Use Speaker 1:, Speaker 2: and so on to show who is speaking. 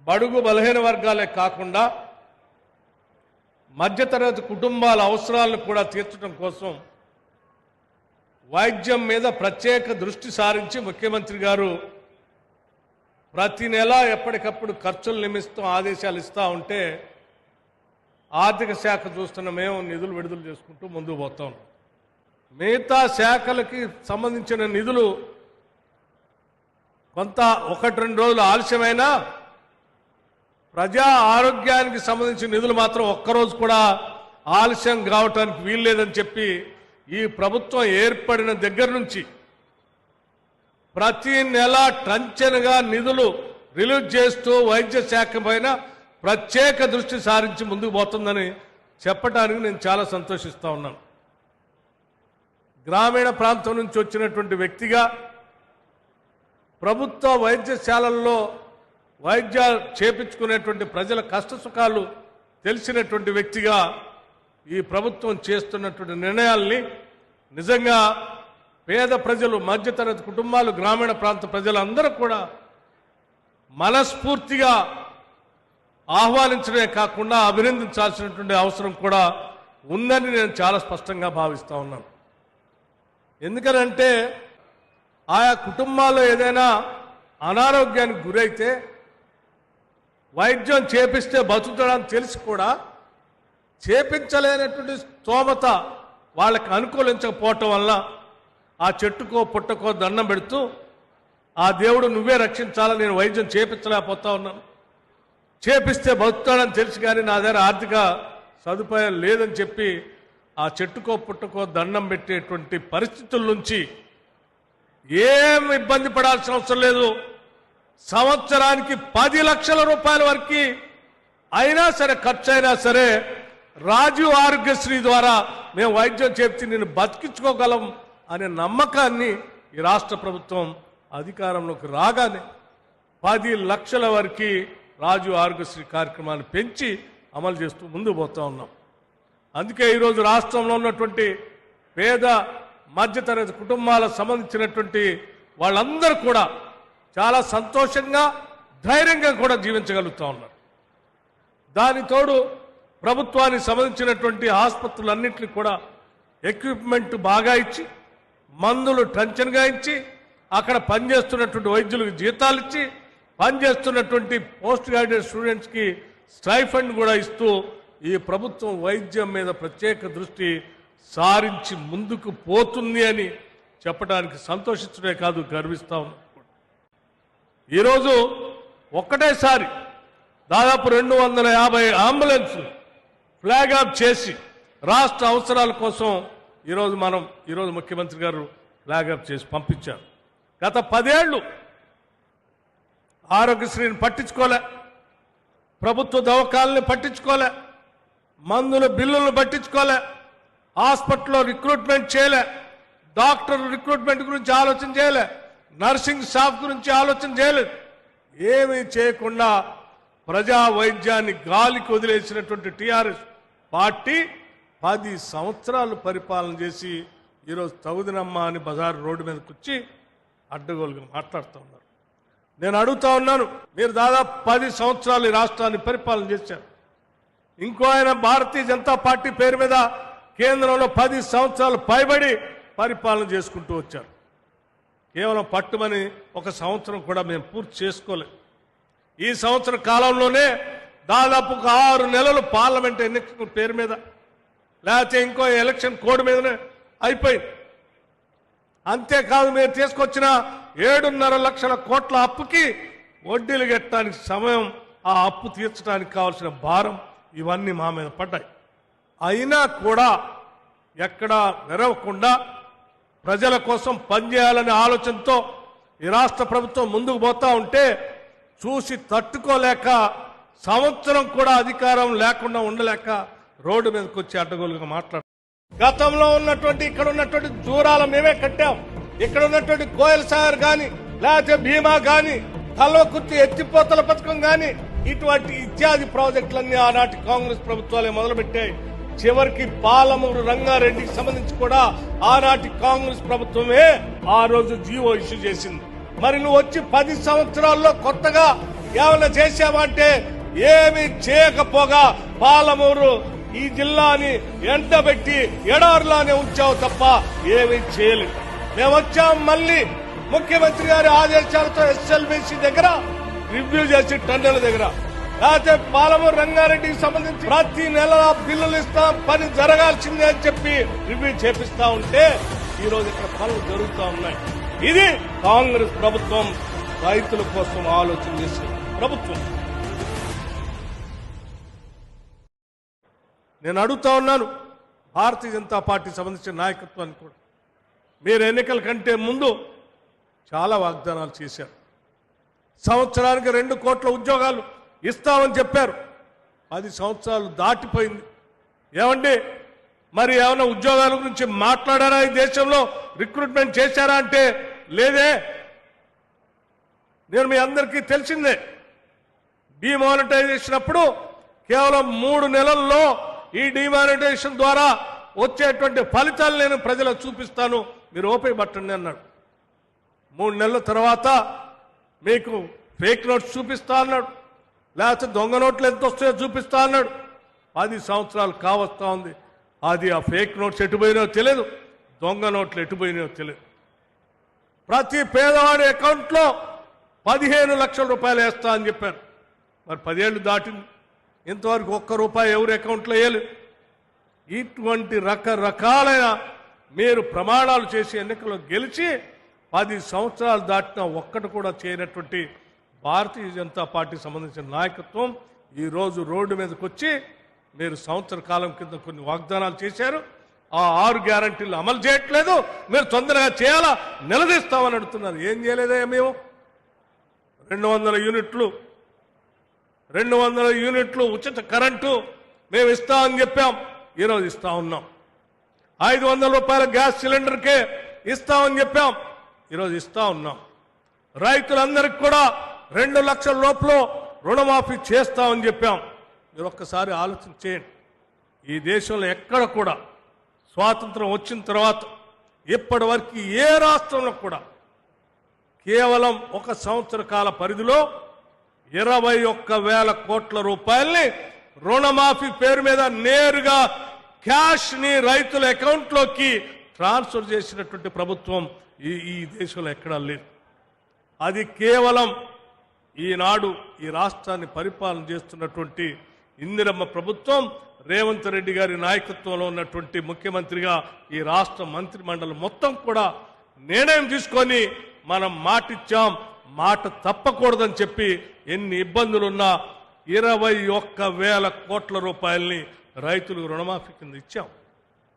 Speaker 1: బడుగు బలహీన వర్గాలే కాకుండా మధ్యతరగతి కుటుంబాల అవసరాలను కూడా తీర్చడం కోసం వైద్యం మీద ప్రత్యేక దృష్టి సారించి ముఖ్యమంత్రి గారు ప్రతి నెల ఎప్పటికప్పుడు ఖర్చులు నిమిస్తూ ఆదేశాలు ఇస్తూ ఉంటే ఆర్థిక శాఖ చూస్తున్న మేము నిధులు విడుదల చేసుకుంటూ ముందుకు పోతా ఉన్నాం. మిగతా శాఖలకి సంబంధించిన నిధులు కొంత 1-2 రోజులు ఆలస్యమైనా ప్రజా ఆరోగ్యానికి సంబంధించిన నిధులు మాత్రం ఒక్కరోజు కూడా ఆలస్యం కావటానికి వీల్లేదని చెప్పి ఈ ప్రభుత్వం ఏర్పడిన దగ్గర నుంచి ప్రతి నెల టంచనగా నిధులు రిలీజ్ చేస్తూ వైద్య శాఖ పైన ప్రత్యేక దృష్టి సారించి ముందుకు పోతుందని చెప్పడానికి నేను చాలా సంతోషిస్తా ఉన్నాను. గ్రామీణ ప్రాంతం నుంచి వచ్చినటువంటి వ్యక్తిగా ప్రభుత్వ వైద్యశాలల్లో వైద్యాలు చేపించుకునేటువంటి ప్రజల కష్టసుఖాలు తెలిసినటువంటి వ్యక్తిగా ఈ ప్రభుత్వం చేస్తున్నటువంటి నిర్ణయాల్ని నిజంగా పేద ప్రజలు, మధ్యతరగతి కుటుంబాలు, గ్రామీణ ప్రాంత ప్రజలందరూ కూడా మనస్ఫూర్తిగా ఆహ్వానించడమే కాకుండా అభినందించాల్సినటువంటి అవసరం కూడా ఉందని నేను చాలా స్పష్టంగా భావిస్తూ ఉన్నాను. ఎందుకనంటే ఆయా కుటుంబాల్లో ఏదైనా అనారోగ్యానికి గురైతే వైద్యం చేపిస్తే బతుకుతాడని తెలిసి కూడా చేపించలేనటువంటి స్తోమత వాళ్ళకి అనుకూలించకపోవటం వల్ల ఆ చెట్టుకో పుట్టకో దండం పెడుతూ ఆ దేవుడు నువ్వే రక్షించాలని నేను వైద్యం చేపించలేకపోతా ఉన్నాను, చేపిస్తే బతుకుతాడని తెలిసి కానీ నా దగ్గర ఆర్థిక సదుపాయం లేదని చెప్పి ఆ చెట్టుకో పుట్టకో దండం పెట్టేటువంటి పరిస్థితుల నుంచి ఏం ఇబ్బంది పడాల్సిన అవసరం లేదు. సంవత్సరానికి 10 లక్షల రూపాయల వరకు అయినా సరే, ఖర్చు అయినా సరే రాజీవ్ ఆరోగ్యశ్రీ ద్వారా మేము వైద్యం చేసి నేను బతికించుకోగలం అనే నమ్మకాన్ని ఈ రాష్ట్ర ప్రభుత్వం అధికారంలోకి రాగానే 10 లక్షల వరకు రాజీవ్ ఆరోగ్యశ్రీ కార్యక్రమాన్ని పెంచి అమలు చేస్తూ ముందుకు పోతా ఉన్నాం. అందుకే ఈరోజు రాష్ట్రంలో ఉన్నటువంటి పేద మధ్యతరగతి కుటుంబాలకు సంబంధించినటువంటి వాళ్ళందరూ కూడా చాలా సంతోషంగా, ధైర్యంగా కూడా జీవించగలుగుతూ ఉన్నారు. దాని తోడు ప్రభుత్వానికి సంబంధించినటువంటి ఆసుపత్రులన్నింటినీ కూడా ఎక్విప్మెంట్ బాగా ఇచ్చి, మందులు టెన్షన్గా ఇచ్చి, అక్కడ పనిచేస్తున్నటువంటి వైద్యులకు జీతాలు ఇచ్చి, పనిచేస్తున్నటువంటి పోస్ట్ గ్రాడ్యుయేట్ స్టూడెంట్స్కి స్టైఫండ్ కూడా ఇస్తూ ఈ ప్రభుత్వం వైద్యం మీద ప్రత్యేక దృష్టి సారించి ముందుకు పోతుంది అని చెప్పడానికి సంతోషించడే కాదు, గర్విస్తా ఉన్నాం. ఈరోజు ఒక్కటేసారి దాదాపు 250 అంబులెన్స్లు ఫ్లాగ్ ఆఫ్ చేసి రాష్ట్ర అవసరాల కోసం ఈరోజు ముఖ్యమంత్రి గారు ఫ్లాగ్ ఆఫ్ చేసి పంపించారు. గత 10 ఏళ్ళు ఆరోగ్యశ్రీని పట్టించుకోలే, ప్రభుత్వ దవాఖానాలను పట్టించుకోలే, మందుల బిల్లులను పట్టించుకోలే, హాస్పిటల్లో రిక్రూట్మెంట్ చేయలే, డాక్టర్ రిక్రూట్మెంట్ గురించి ఆలోచన చేయలే, నర్సింగ్ స్టాఫ్ గురించి ఆలోచన చేయలేదు. ఏమీ చేయకుండా ప్రజా వైద్యాన్ని గాలికి వదిలేసినటువంటి టీఆర్ఎస్ పార్టీ 10 సంవత్సరాలు పరిపాలన చేసి ఈరోజు తగుదినమ్మ అని బజారు రోడ్డు మీదకి వచ్చి అడ్డగోలుగా మాట్లాడుతూ ఉన్నారు. నేను అడుగుతా ఉన్నాను, మీరు దాదాపు 10 సంవత్సరాలు ఈ రాష్ట్రాన్ని పరిపాలన చేశారు. ఇంకో ఆయన భారతీయ జనతా పార్టీ పేరు మీద కేంద్రంలో 10 సంవత్సరాలు పైబడి పరిపాలన చేసుకుంటూ వచ్చారు. కేవలం పట్టుమని 1 సంవత్సరం కూడా మేము పూర్తి చేసుకోలేదు. ఈ సంవత్సర కాలంలోనే దాదాపు 6 నెలలు పార్లమెంట్ ఎన్నికల పేరు మీద, లేకపోతే ఇంకో ఎలక్షన్ కోడ్ మీదనే అయిపోయింది. అంతేకాదు, మీరు తీసుకొచ్చిన 7.5 లక్షల కోట్ల అప్పుకి వడ్డీలు కట్టడానికి సమయం, ఆ అప్పు తీర్చడానికి కావాల్సిన భారం ఇవన్నీ మా మీద పడ్డాయి. అయినా కూడా ఎక్కడా నెరవకుండా ప్రజల కోసం పనిచేయాలనే ఆలోచనతో ఈ రాష్ట్ర ప్రభుత్వం ముందుకు పోతా ఉంటే చూసి తట్టుకోలేక, సంవత్సరం కూడా అధికారం లేకుండా ఉండలేక రోడ్డు మీదకి వచ్చి అడ్డగోలుగా మాట్లాడుతాం. గతంలో ఉన్నటువంటి ఇక్కడ ఉన్నటువంటి దూరాల మేమే కట్టాం. ఇక్కడ ఉన్నటువంటి కోయల్ సాగర్ గాని, లేకపోతే భీమా గాని, కల్వకుర్తి ఎత్తిపోతల పథకం గాని, ఇటువంటి ఇత్యాది ప్రాజెక్టులన్నీ ఆనాటి కాంగ్రెస్ ప్రభుత్వాలే మొదలుపెట్టాయి. చివరికి పాలమూరు రంగారెడ్డికి సంబంధించి కూడా ఆనాటి కాంగ్రెస్ ప్రభుత్వమే ఆ రోజు జీవో ఇష్యూ చేసింది. మరి నువ్వు వచ్చి 10 సంవత్సరాల్లో కొత్తగా ఏమైనా చేశామంటే ఏమి చేయకపోగా పాలమూరు ఈ జిల్లాని ఎండబెట్టి ఎడారులానే ఉంచావు తప్ప ఏమీ చేయలేదు. మేము వచ్చాం మళ్ళీ ముఖ్యమంత్రి గారి ఆదేశాలతో ఎస్ఎల్బీసీ దగ్గర రివ్యూ చేసి టన్నుల దగ్గర, లేకపోతే పాలమూరు రంగారెడ్డికి సంబంధించి ప్రతి నెల బిల్లులు ఇస్తాం, పని జరగాల్సిందే అని చెప్పి రివ్యూ చేపిస్తా ఉంటే ఈ రోజు ఇక్కడ పనులు జరుగుతూ ఉన్నాయి. ఇది కాంగ్రెస్ ప్రభుత్వం రైతుల కోసం ఆలోచన చేసే ప్రభుత్వం. నేను అడుగుతా ఉన్నాను భారతీయ జనతా పార్టీ సంబంధించిన నాయకత్వాన్ని కూడా, మీరు ఎన్నికల కంటే ముందు చాలా వాగ్దానాలు చేశారు. సంవత్సరానికి 2 కోట్ల ఉద్యోగాలు ఇస్తామని చెప్పారు. 10 సంవత్సరాలు దాటిపోయింది. ఏమండి మరి ఏమైనా ఉద్యోగాల గురించి మాట్లాడారా? ఈ దేశంలో రిక్రూట్మెంట్ చేశారా అంటే లేదే. నేను మీ అందరికీ తెలిసిందే, డిమానిటైజేషన్ అప్పుడు కేవలం 3 నెలల్లో ఈ డిమానిటైజేషన్ ద్వారా వచ్చేటువంటి ఫలితాలు నేను ప్రజలకు చూపిస్తాను, మీరు ఓపిక పట్టండి అన్నాడు. 3 నెలల తర్వాత మీకు ఫేక్ నోట్స్ చూపిస్తా అన్నాడు, లేకపోతే దొంగ నోట్లు ఎంత వస్తాయో చూపిస్తా అన్నాడు. 10 సంవత్సరాలు కావస్తా ఉంది. అది ఆ ఫేక్ నోట్స్ ఎటుపోయినాయో తెలియదు, దొంగ నోట్లు ఎటుపోయినాయో తెలియదు. ప్రతి పేదవాడి అకౌంట్లో 15 లక్షల రూపాయలు వేస్తా అని చెప్పారు. మరి 10 ఏళ్ళు దాటింది, ఇంతవరకు ₹1 ఎవరి అకౌంట్లో వేయలేదు. ఇటువంటి రకరకాలైన మీరు ప్రమాణాలు చేసి ఎన్నికల్లో గెలిచి 10 సంవత్సరాలు దాటినా ఒక్కటి కూడా చేయనటువంటి భారతీయ జనతా పార్టీకి సంబంధించిన నాయకత్వం ఈరోజు రోడ్డు మీదకి వచ్చి మీరు సంవత్సర కాలం కింద కొన్ని వాగ్దానాలు చేశారు, ఆ 6 గ్యారంటీలు అమలు చేయట్లేదు, మీరు తొందరగా చేయాలా, నిలదీస్తామని అడుగుతున్నారు. ఏం చేయలేదా మేము? 200 యూనిట్లు ఉచిత కరెంటు మేము ఇస్తామని చెప్పాం, ఈరోజు ఇస్తా ఉన్నాం. 500 రూపాయల గ్యాస్ సిలిండర్కే ఇస్తామని చెప్పాం, ఈరోజు ఇస్తా ఉన్నాం. రైతులందరికీ కూడా 2 లక్షల లోపల రుణమాఫీ చేస్తామని చెప్పాం. మీరు ఒక్కసారి ఆలోచన చేయండి. ఈ దేశంలో ఎక్కడ కూడా స్వాతంత్రం వచ్చిన తర్వాత ఇప్పటి వరకు ఏ రాష్ట్రంలో కూడా కేవలం 1 సంవత్సర కాల పరిధిలో 21,000 కోట్ల రూపాయల్ని రుణమాఫీ పేరు మీద నేరుగా క్యాష్ ని రైతుల అకౌంట్లోకి ట్రాన్స్ఫర్ చేసినటువంటి ప్రభుత్వం ఈ దేశంలో ఎక్కడా లేదు. అది కేవలం ఈనాడు ఈ రాష్ట్రాన్ని పరిపాలన చేస్తున్నటువంటి ఇందిరమ్మ ప్రభుత్వం, రేవంత్ రెడ్డి గారి నాయకత్వంలో ఉన్నటువంటి ముఖ్యమంత్రిగా ఈ రాష్ట్ర మంత్రి మండలి మొత్తం కూడా నిర్ణయం తీసుకొని మనం మాటిచ్చాం, మాట తప్పకూడదని చెప్పి ఎన్ని ఇబ్బందులున్నా 21,000 కోట్ల రూపాయల్ని రైతులకు రుణమాఫీ కింద ఇచ్చాం.